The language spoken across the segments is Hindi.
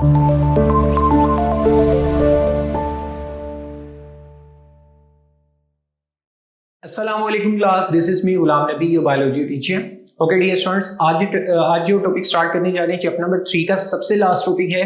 अस्सलाम वालेकुम class, this is me Ghulam Nabi, your biology teacher. Okay dear students, आज जो टॉपिक स्टार्ट करने जा रहे हैं चैप्टर नंबर 3 का सबसे लास्ट टॉपिक है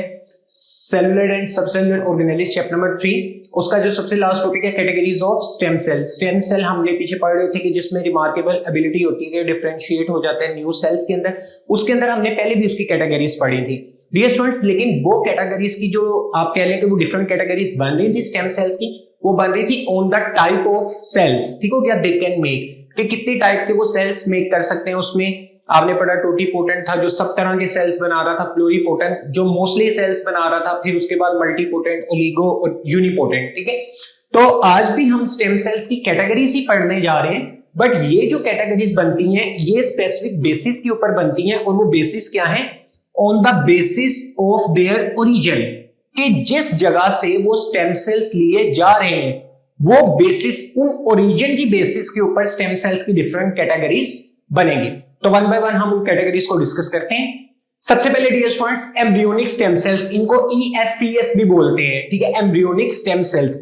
cellular and subcellular organelles. Chapter number 3 उसका जो सबसे लास्ट टॉपिक है categories of stem cell. Stem cell हमने पीछे पढ़ रहे थे कि जिसमें रिमार्केबल एबिलिटी होती है, डिफरेंशिएट हो जाते हैं न्यू सेल्स के अंदर। उसके अंदर हमने पहले भी उसकी कैटेगरीज पढ़ी थी डियर स्टूडेंट्स, लेकिन वो कैटेगरीज की जो आप कह लें कि वो डिफरेंट कैटेगरीज बन रही थी स्टेम सेल्स की, वो बन रही थी on the type of cells. ठीक हो गया, दे कैन मेक, कि कितनी टाइप के वो सेल्स मेक कर सकते हैं। उसमें आपने पढ़ा टोटीपोटेंट था जो सब तरह के सेल्स बना रहा था, प्लूरीपोटेंट जो मोस्टली सेल्स बना रहा था, फिर उसके बाद मल्टीपोटेंट, ओलिगो और यूनिपोटेंट। ठीक है, तो आज भी हम स्टेम सेल्स की कैटेगरीज ही पढ़ने जा रहे हैं, बट ये जो कैटेगरीज बनती हैं ये स्पेसिफिक बेसिस के ऊपर बनती हैं, और वो बेसिस क्या है? On the basis of their origin, कि जिस जगह से वो स्टेम सेल्स लिए जा रहे हैं वो बेसिस, उन ओरिजिन की बेसिस के ऊपर स्टेम सेल्स की डिफरेंट कैटेगरीज बनेंगी। तो वन बाय वन हम उन कैटेगरीज को डिस्कस करते हैं। सबसे पहले dear students, embryonic stem cells, इनको ESCS भी बोलते हैं। ठीक है, एम्ब्रियोनिक स्टेम सेल्स।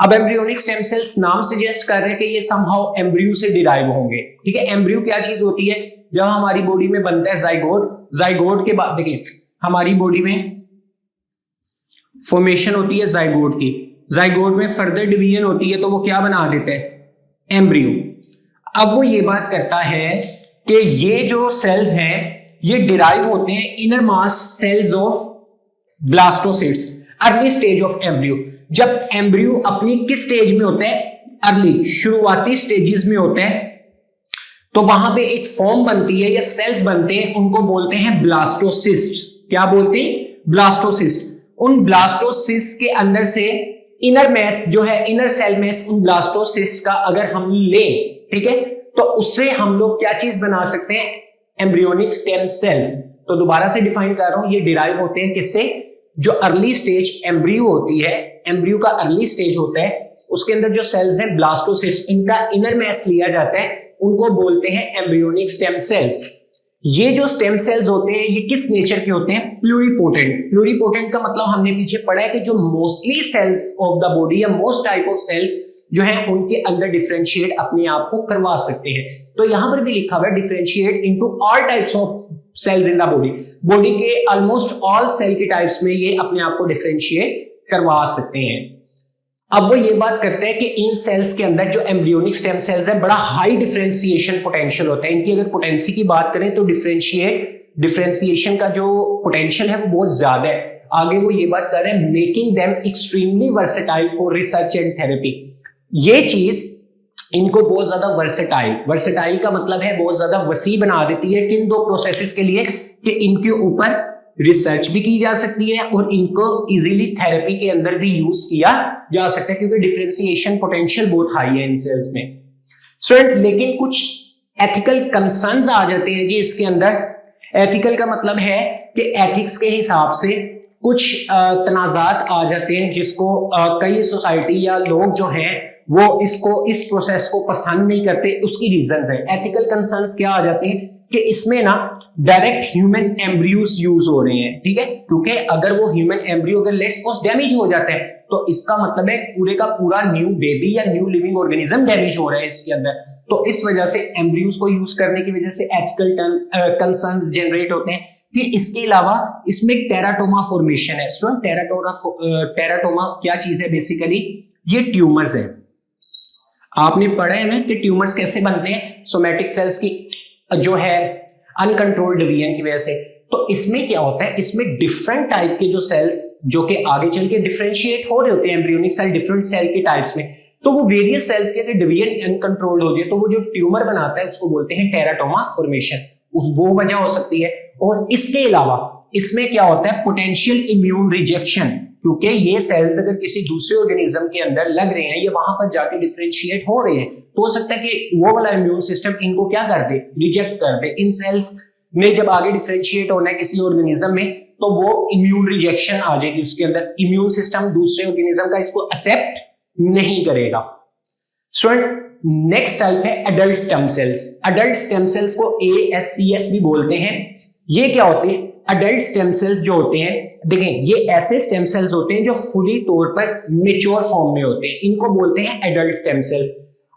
अब एम्ब्रियोनिक स्टेम सेल्स नाम सजेस्ट कर रहे हैं कि ये समहाउ एम्ब्रियो से डिराइव होंगे। ठीक है, एम्ब्रियो क्या चीज होती है? जब हमारी बॉडी में बनता है जाइगोट, जाइगोट के बाद देखिए हमारी बॉडी में फॉर्मेशन होती है जाइगोट की, जाइगोट में फर्दर डिवीजन होती है तो वो क्या बना देते हैं? एम्ब्रियो। अब वो ये बात करता है कि ये जो सेल्स हैं ये डिराइव होते हैं inner mass sales of blastocyst, early stage of embryo. जब एम्ब्रियो अपनी किस स्टेज में होते हैं? अर्ली, शुरुआती स्टेजेस में होते हैं, तो वहां पे एक फॉर्म बनती है या सेल्स बनते हैं, उनको बोलते हैं ब्लास्टोसिस्ट। क्या बोलते हैं? ब्लास्टोसिस्ट। उन ब्लास्टोसिस्ट के अंदर से इनर मैस जो है, इनर सेल मैस उन ब्लास्टोसिस्ट का अगर हम ले, ठीक है, तो उससे हम लोग क्या चीज बना सकते हैं? Embryonic stem cells. तो दोबारा से डिफाइन कर रहा हूं, ये डिराइव होते हैं किससे? जो अर्ली स्टेज एम्ब्रियो होती है, एम्ब्रियो का अर्ली स्टेज होता है, उसके अंदर जो सेल्स हैं ब्लास्टोसिस्ट, इनका इनर मैस लिया जाता है, उनको बोलते हैं एम्ब्रियोनिक स्टेम सेल्स। ये जो स्टेम सेल्स होते हैं ये किस नेचर के होते हैं? प्लूरीपोटेंट। प्लूरीपोटेंट का मतलब हमने पीछे पढ़ा है कि जो mostly cells of the body या मोस्ट टाइप ऑफ सेल्स जो है उनके अंदर डिफरेंशिएट अपने आप को करवा सकते हैं। तो यहां पर भी लिखा हुआ है differentiate into all types of cells in the body. Body के ऑलमोस्ट ऑल सेल के टाइप्स में ये अपने आप को डिफरेंशिएट करवा सकते हैं। अब वो ये बात करते हैं कि इन सेल्स के अंदर जो एम्ब्रियोनिक स्टेम सेल्स है बड़ा हाई डिफरेंशिएशन पोटेंशियल होता है। इनकी अगर पोटेंसी की बात करें तो डिफरेंशिएशन का जो पोटेंशियल है वो बहुत ज्यादा है। आगे वो ये बात कर रहे हैं making them extremely versatile for research and therapy. ये चीज इनको बहुत ज्यादा वर्सेटाइल का मतलब है बहुत ज्यादा वसी बना देती है। किन दो प्रोसेसेस के लिए? कि इनके ऊपर रिसर्च भी की जा सकती है और इनको इजीली थेरेपी के अंदर भी यूज किया जा सकता है, क्योंकि डिफरेंशिएशन पोटेंशियल बहुत हाई है इन सेल्स में। स्टूडेंट, लेकिन कुछ एथिकल कंसर्न्स आ जाते हैं जी इसके अंदर। एथिकल का मतलब है कि एथिक्स के हिसाब से कुछ तनाजात आ जाते हैं, जिसको कई सोसाइटी या लोग जो हैं वो इस प्रोसेस को पसंद नहीं करते। उसकी रीजंस है। एथिकल कंसर्न्स क्या आ जाते हैं कि इसमें ना डायरेक्ट ह्यूमन एम्ब्रियोस यूज हो रहे हैं। ठीक है, क्योंकि अगर वो ह्यूमन एम्ब्रियो अगर लेट्स सपोज डैमेज हो जाता है तो इसका मतलब है पूरे का पूरा न्यू बेबी या न्यू लिविंग ऑर्गेनिज्म डैमेज हो रहा है इसके अंदर। तो इस वजह से एम्ब्रियोस को यूज करने की वजह से एथिकल कंसर्न्स जनरेट होते हैं। फिर इसके अलावा इसमें टेराटोमा फॉर्मेशन है। स्टूडेंट, टेराटोमा क्या चीज है? बेसिकली ये ट्यूमर्स है। आपने पढ़ा है ना कि ट्यूमर्स कैसे बनते हैं? सोमैटिक सेल्स की जो है अनकंट्रोल्ड डिवीजन की वजह से। तो इसमें क्या होता है? इसमें डिफरेंट टाइप के जो सेल्स जो कि आगे चल के डिफरेंशिएट हो रहे होते हैं, एम्ब्रियोनिक सेल डिफरेंट सेल के टाइप्स में, तो वो वेरियस सेल्स के अगर डिवीजन अनकंट्रोल्ड हो जाए तो वो जो ट्यूमर बनाता है उसको बोलते हैं टेराटोमा फॉर्मेशन। वो वजह हो सकती है। और इसके अलावा इसमें क्या होता है? पोटेंशियल इम्यून रिजेक्शन, क्योंकि ये सेल्स अगर किसी दूसरे ऑर्गेनिज्म के अंदर लग रहे हैं, ये वहां पर जाके डिफरेंशिएट हो रहे हैं, तो हो सकता है कि वो वाला इम्यून सिस्टम इनको क्या कर दे? रिजेक्ट कर दे। इन सेल्स में जब आगे डिफरेंशिएट होना है किसी ऑर्गेनिज्म में तो वो इम्यून रिजेक्शन आ जाएगी उसके अंदर। इम्यून सिस्टम दूसरे ऑर्गेनिज्म का इसको एक्सेप्ट नहीं करेगा। स्टूडेंट, नेक्स्ट टाइप है adult stem cells. Adult stem cells को ASCS भी बोलते हैं। ये क्या होते हैं? अडल्ट स्टेम सेल्स जो होते हैं, देखें ये ऐसे स्टेम सेल्स होते हैं जो फुली तौर पर मेच्योर फॉर्म में होते हैं, इनको बोलते हैं एडल्ट स्टेम सेल्स।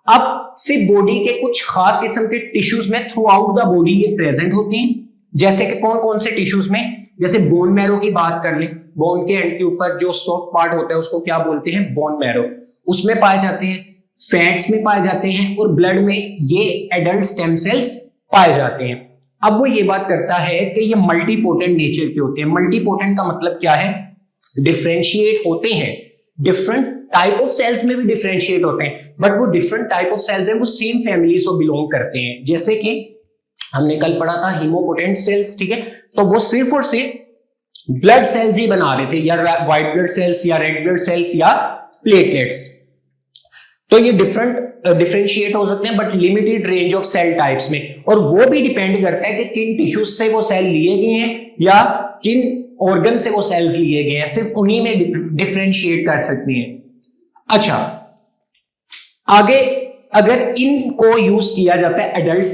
अब सिर्फ बॉडी के कुछ खास किस्म के टिश्यूज में थ्रू आउट द बॉडी ये प्रेजेंट होते हैं, जैसे कि कौन कौन से टिश्यूज में, जैसे बोन मैरो की बात कर ले, बोन के एंड के ऊपर जो सॉफ्ट पार्ट होता है उसको क्या बोलते हैं, बोन मैरो, उसमें पाए जाते हैं, फैट्स में पाए जाते हैं, और ब्लड में ये एडल्ट स्टेम सेल्स पाए जाते हैं। अब वो ये बात करता है कि ये मल्टीपोटेंट नेचर के होते हैं। मल्टीपोटेंट का मतलब क्या है, डिफरेंशिएट होते हैं, डिफरेंट टाइप ऑफ सेल्स में भी डिफरेंशिएट होते हैं, बट वो डिफरेंट टाइप ऑफ सेल्स हैं वो सेम फैमिली से बिलोंग करते हैं। जैसे कि हमने कल पढ़ा था हीमोपोटेंट सेल्स, ठीक है, तो वो सिर्फ और सिर्फ ब्लड सेल्स ही बना रहे थे, या व्हाइट ब्लड सेल्स या रेड ब्लड सेल्स या प्लेटलेट्स। तो ये डिफरेंशिएट हो सकते हैं but limited range of cell types में, और वो भी डिपेंड करता है कि किन टिश्यूज से वो सेल लिए गए हैं या किन ऑर्गन से वो सेल्स लिए गए हैं, सिर्फ उन्हीं में डिफरेंशिएट कर सकती हैं। अच्छा, आगे अगर इनको यूज किया जाता है एडल्ट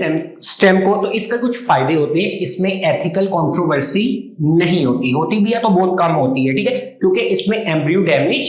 स्टेम को तो इसका कुछ फायदे होते हैं, इसमें एथिकल कंट्रोवर्सी नहीं होती भी है तो बहुत कम होती है, ठीक है, क्योंकि इसमें एम्ब्रियो डैमेज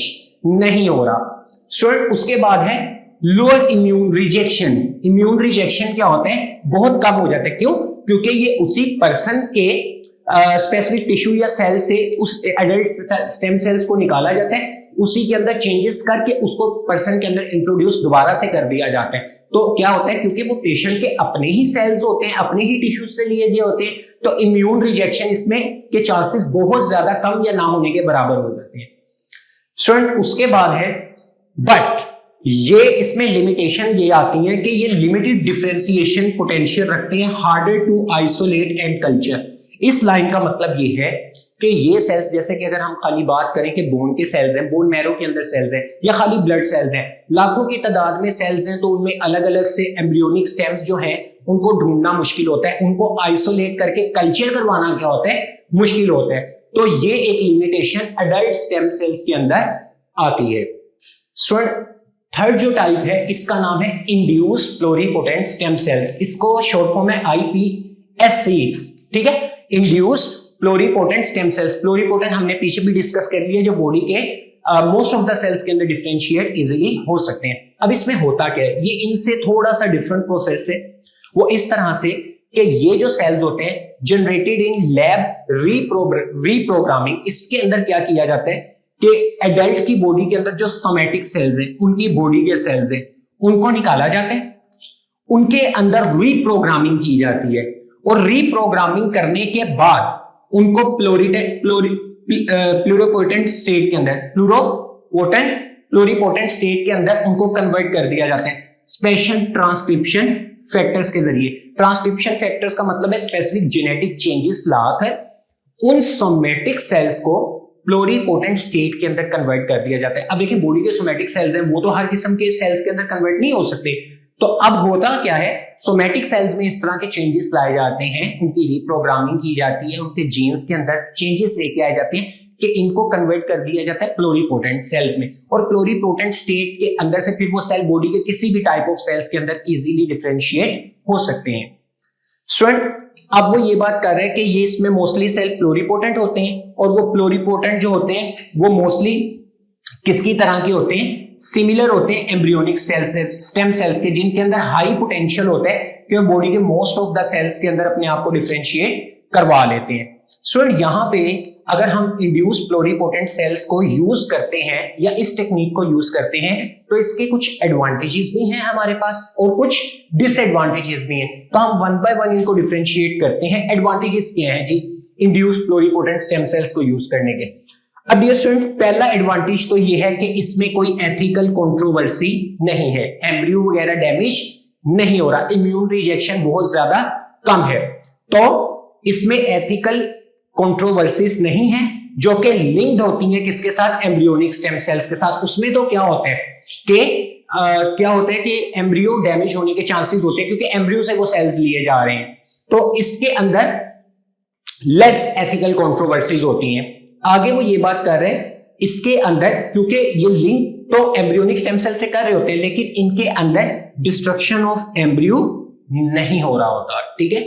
नहीं हो रहा। स्टूडेंट उसके बाद है lower immune rejection. Immune rejection क्या होता है, बहुत कम हो जाता है, क्यों, क्योंकि ये उसी पर्सन के स्पेसिफिक टिश्यू या सेल से उस एडल्ट स्टेम सेल्स को निकाला जाता है, उसी के अंदर चेंजेस करके उसको पर्सन के अंदर इंट्रोड्यूस दोबारा से कर दिया जाता है। तो क्या होता है, क्योंकि वो पेशेंट के अपने ही सेल्स होते हैं, अपने ही टिश्यू से लिए गए होते हैं, तो इम्यून रिजेक्शन इसमें के चांसेस बहुत ज्यादा कम या ना होने के बराबर हो जाते हैं। स्टूडेंट उसके बाद है बट ये इसमें लिमिटेशन ये आती है कि ये लिमिटेड डिफरेंशिएशन पोटेंशियल रखते हैं, harder to isolate and culture. इस लाइन का मतलब ये है कि ये सेल्स, जैसे कि अगर हम खाली बात करें कि बोन के सेल्स हैं, बोन मैरो के अंदर सेल्स हैं, या खाली ब्लड सेल्स हैं, लाखों की तादाद में सेल्स हैं, तो उनमें अलग अलग से एम्ब्रियोनिक स्टेम्स जो हैं उनको ढूंढना मुश्किल होता है, उनको आइसोलेट करके कल्चर करवाना क्या होता है, मुश्किल होता है। तो ये एक लिमिटेशन एडल्ट स्टेम सेल्स के अंदर आती है। स्टूडेंट थर्ड जो टाइप है इसका नाम है इंड्यूस प्लूरिपोटेंट स्टेम सेल्स, इसको शॉर्ट फॉर्म है IPSCs, ठीक है, induce pluripotent stem cells. Pluripotent हमने पीछे भी डिस्कस कर लिया, जो बॉडी के मोस्ट ऑफ द सेल्स के अंदर डिफरेंशिएट इजीली हो सकते हैं। अब इसमें होता क्या है, ये इनसे थोड़ा सा डिफरेंट प्रोसेस है, वो इस तरह से कि ये जो सेल्स होते हैं जनरेटेड इन लैब रीप्रोग्रामिंग, इसके अंदर क्या किया जाता है कि एडल्ट की बॉडी के अंदर जो सोमैटिक सेल्स हैं, उनकी बॉडी के सेल्स हैं, उनको निकाला जाता है, उनके अंदर रीप्रोग्रामिंग की जाती है, और रीप्रोग्रामिंग करने के बाद उनको प्लूरिपोटेंट स्टेट के अंदर प्लूरिपोटेंट स्टेट के अंदर उनको कन्वर्ट कर दिया जाता है स्पेशल ट्रांसक्रिप्शन फैक्टर्स के जरिए। ट्रांसक्रिप्शन फैक्टर्स का मतलब है स्पेसिफिक जेनेटिक चेंजेस लाकर उन सोमैटिक सेल्स को प्लूरिपोटेंट स्टेट के अंदर कन्वर्ट कर दिया जाता है। अब देखिए बॉडी के सोमैटिक सेल्स हैं, वो तो हर किस्म के सेल्स के अंदर कन्वर्ट नहीं हो सकते, तो अब होता क्या है, सोमैटिक सेल्स में इस तरह के चेंजेस लाए जाते हैं, उनकी रीप्रोग्रामिंग की जाती है, उनके जीन्स के अंदर चेंजेस लेके आए जाते हैं कि इनको कन्वर्ट कर दिया जाता है प्लूरिपोटेंट सेल्स में, और प्लूरिपोटेंट स्टेट के अंदर से फिर वो सेल बॉडी के किसी भी टाइप ऑफ सेल्स के अंदर इजीली डिफरेंशिएट हो सकते हैं। स्टूडेंट अब वो ये बात कर रहे हैं कि ये इसमें मोस्टली सेल प्लूरिपोटेंट होते हैं, और वो प्लूरिपोटेंट जो होते हैं वो मोस्टली किसकी तरह के होते हैं, सिमिलर होते हैं एम्ब्रियोनिक स्टेम सेल्स के, जिनके अंदर हाई पोटेंशियल होता है कि वो बॉडी के मोस्ट ऑफ द सेल्स के अंदर अपने आप को डिफरेंशिएट करवा लेते हैं। स्टूडेंट यहाँ पे अगर हम इंड्यूस प्लूरिपोटेंट सेल्स को यूज करते हैं या इस टेक्निक को यूज करते हैं तो इसके कुछ एडवांटेजेस भी हैं हमारे पास और कुछ डिसएडवांटेजेस भी हैं, तो हम वन बाय वन इनको डिफरेंशिएट करते हैं। एडवांटेजेस क्या हैं जी इंड्यूस प्लूरिपोटेंट स्टेम सेल्स को यूज करने के? अब डियर स्टूडेंट पहला एडवांटेज तो ये है कि इसमें कोई एथिकल कंट्रोवर्सी नहीं है, एम्ब्रियो वगैरह डैमेज नहीं हो रहा, इम्यून रिजेक्शन बहुत ज्यादा कम है, तो इसमें एथिकल कंट्रोवर्सीज नहीं है जो कि लिंक्ड होती है किसके साथ, एम्ब्रियोनिक स्टेम सेल्स के साथ। उसमें तो क्या होता है कि एम्ब्रियो डैमेज होने के चांसेस होते हैं क्योंकि एम्ब्रियो से वो सेल्स लिए जा रहे हैं, तो इसके अंदर लेस एथिकल कंट्रोवर्सीज होती हैं। आगे वो ये बात कर रहे हैं इसके अंदर, क्योंकि ये लिंक तो एम्ब्रियोनिक स्टेम सेल से कर रहे होते हैं लेकिन इनके अंदर डिस्ट्रक्शन ऑफ एम्ब्रियो नहीं हो रहा होता, ठीक है।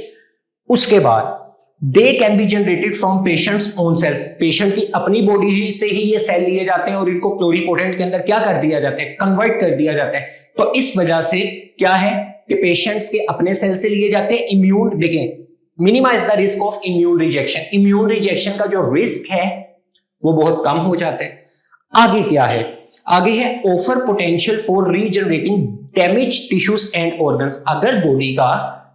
उसके बाद they can be generated from patients own cells, patient की अपनी बॉडी ही से ही ये सेल लिए जाते हैं और इनको प्लोरीपोटेंट के अंदर क्या कर दिया जाता है, कन्वर्ट कर दिया जाता है। तो इस वजह से क्या है कि पेशेंट्स के अपने सेल से लिए जाते हैं। इम्यून, देखें, minimize the risk of immune rejection, immune rejection का जो रिस्क है वो बहुत कम हो जाता है। आगे क्या है, आगे है offer potential for regenerating damage tissues and organs. अगर बॉडी का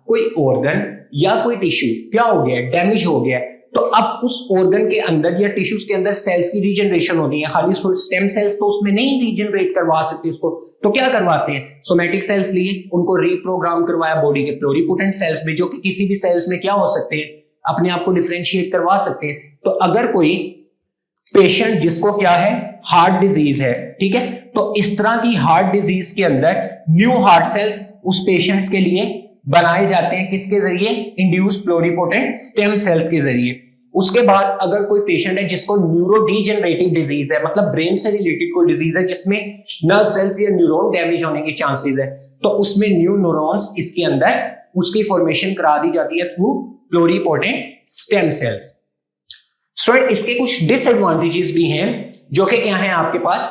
कोई ऑर्गन या कोई टिश्यू क्या हो गया, डैमेज हो गया, तो अब उस ऑर्गन के अंदर या टिश्यूज के अंदर सेल्स की रीजनरेशन होती है। खाली स्टेम सेल्स तो उसमें नहीं रीजनरेट करवा सकते उसको, तो क्या करवाते हैं, सोमैटिक सेल्स लिए, उनको रीप्रोग्राम करवाया बॉडी के प्लोरीपोटेंट सेल्स में, जो कि किसी भी सेल्स में क्या हो सकते हैं, अपने आप को डिफरेंशिएट करवा सकते हैं। तो अगर कोई पेशेंट जिसको क्या है, हार्ट डिजीज है, ठीक है, तो इस तरह की हार्ट डिजीज के अंदर न्यू हार्ट सेल्स उस पेशेंट्स के लिए बनाए जाते हैं, किसके जरिए, इंड्यूस प्लोरीपोटेंट स्टेम सेल्स के जरिए। उसके बाद अगर कोई पेशेंट है जिसको न्यूरोडीजनरेटिव डिजीज है, मतलब ब्रेन से रिलेटेड कोई डिजीज है जिसमें नर्व सेल्स या न्यूरॉन डैमेज होने के चांसेस है, तो उसमें न्यू न्यूरॉन्स इसके अंदर उसकी फॉर्मेशन करा दी जाती है थ्रू प्लोरीपोटेंट स्टेम सेल्स। स्टूडेंट, इसके कुछ डिसएडवांटेजेस भी हैं, जो कि क्या है आपके पास,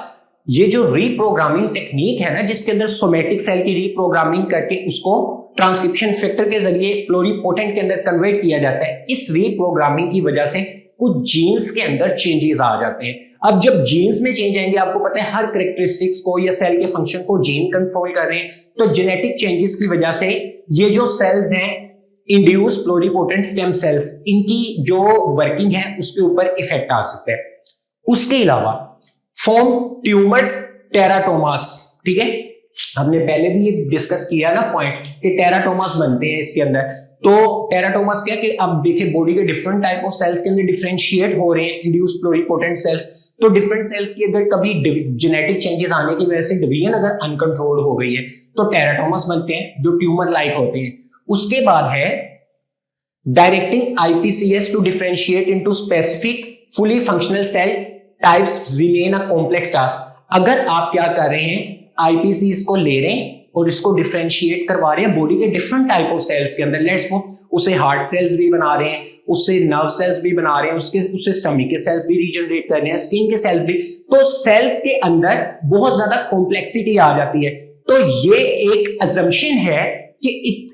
ये जो रीप्रोग्रामिंग टेक्निक है ना, जिसके अंदर सोमैटिक सेल की रीप्रोग्रामिंग करके उसको ट्रांसक्रिप्शन फैक्टर के जरिए प्लोरीपोटेंट के अंदर कन्वर्ट किया जाता है, इस रीप्रोग्रामिंग की वजह से कुछ जीन्स के अंदर चेंजेस आ जाते हैं। अब जब जीन्स में चेंज आएंगे, आपको पता है हर कैरेक्टरिस्टिक्स को या सेल के फंक्शन को जीन कंट्रोल कर रहे हैं, तो जेनेटिक चेंजेस की वजह से ये जो सेल्स हैं इंड्यूस प्लोरीपोटेंट स्टेम सेल्स, इनकी जो वर्किंग है उसके ऊपर इफेक्ट आ सकता है। उसके अलावा फॉर्म ट्यूमर्स टेराटोमास, ठीक है, हमने पहले भी ये डिस्कस किया ना पॉइंट कि टेराटोमास बनते हैं इसके अंदर। तो टेराटोमास क्या कि अब देखिए बॉडी के डिफरेंट टाइप ऑफ सेल्स के अंदर डिफरेंशिएट हो रहे हैं इंड्यूस प्लोरीपोटेंट सेल्स, तो डिफरेंट सेल्स की अगर कभी जेनेटिक चेंजेस आने की वजह से डिवीजन अगर अनकंट्रोल्ड हो गई है तो टेराटोमास बनते हैं जो ट्यूमर लाइक होते हैं। उसके बाद है directing IPSCs to differentiate into specific fully functional cell types remain a complex task. अगर आप क्या कर रहे हैं, आईपीसीएस को ले रहे हैं और इसको डिफरेंशिएट करवा रहे हैं बॉडी के डिफरेंट टाइप ऑफ सेल्स के अंदर, लेट्स सपोज उसे हार्ट सेल्स भी बना रहे हैं, उससे नर्व सेल्स भी बना रहे हैं, उससे स्टमक के सेल्स भी रीजनरेट कर रहे हैं, स्किन के सेल्स भी, तो सेल्स के अंदर बहुत ज्यादा कॉम्प्लेक्सिटी आ जाती है। तो ये एक अजम्पशन है कि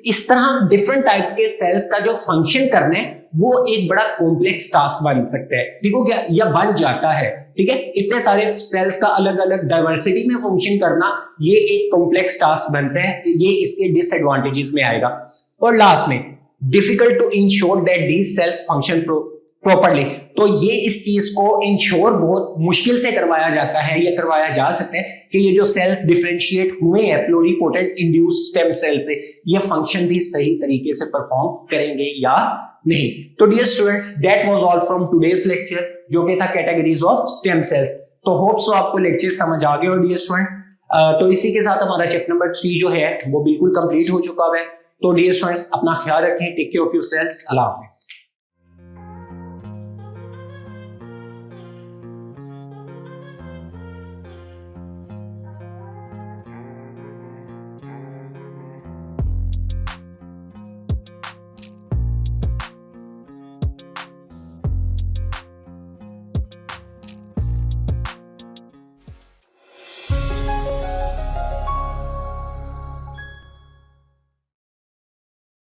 इस तरह डिफरेंट टाइप के सेल्स का जो फंक्शन करना है वो एक बड़ा कॉम्प्लेक्स टास्क बन सकता है, ठीक हो क्या, या बन जाता है, ठीक है। इतने सारे सेल्स का अलग अलग डाइवर्सिटी में फंक्शन करना ये एक कॉम्प्लेक्स टास्क बनता है, ये इसके डिसएडवांटेजेस में आएगा। और लास्ट में difficult to ensure that these cells function properly, तो ये इस चीज को इंश्योर बहुत मुश्किल से करवाया जाता है या करवाया जा सकता है कि ये जो सेल्स डिफरेंशिएट हुए हैं प्लोरीपोटेंट इंड्यूस स्टेम सेल से, ये फंक्शन भी सही तरीके से परफॉर्म करेंगे या नहीं। तो dear students, that was all from today's lecture, जो कि था कैटेगरीज ऑफ स्टेम सेल्स। तो होप सो आपको लेक्चर समझ आ गए और डियर स्टूडेंट्स, तो इसी के साथ हमारा चैप्टर नंबर 3 जो है वो बिल्कुल कंप्लीट हो चुका है। तो डियर स्टूडेंट्स, अपना ख्याल रखें, टेक केयर ऑफ योरसेल्व्स, अल्लाह हाफिज़।